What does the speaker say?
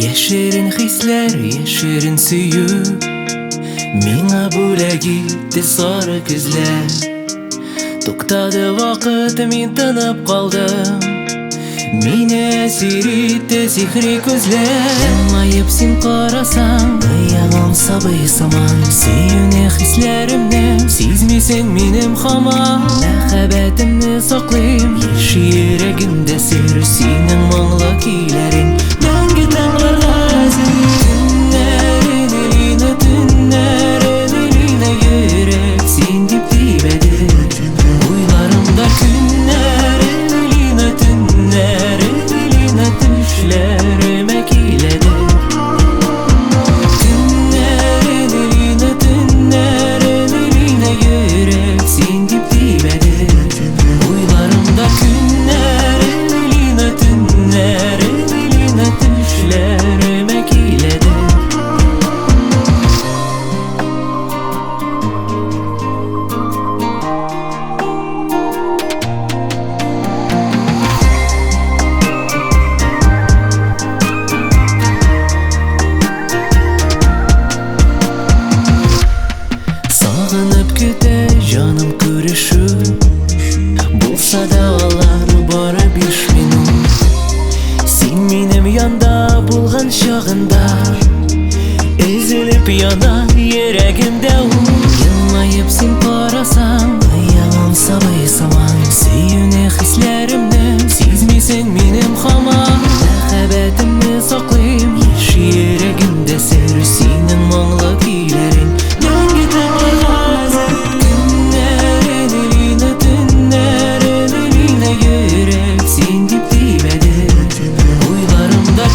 Yeşerin hisler, yeşerin süyü Mina bulegildi sarı gözler To'xtadi vaqt, men tinib qoldim Meni esir etdi sehri ko'zlar Jilmayib sen qarasang Ayag'im sabiy samon Suyuni hislarimni Sezmaysan menim hamon Muhabbatimni saqlayim Yeshi yuragimda sir Sening mungli kuylaring Dangi tanglarga tunlarini lina yurak sen deb tebadi O'ylarimda kunlarini lina tunlarini lina tushlarima keladi Tunlarini lina yurak sen deb tebadi O'ylarimda kunlarini lina tunlarini lina tushlarima keladi Sağınıp küte canım görüşür Bulsa da alar bara 5 minut Sen menim yanda bulgan şağında Ezilip yana yüreğimde Yılmayıp sen qarasang Ayağım sabiy samon Suyuni hislarimni Sezmaysan menim hamon Muhabbatimni saqlayim Yeshi yuragimda sir Sening mungli kuylaring Dangi tanglarga tunlarini lina yurak sen deb tebadi O'ylarimda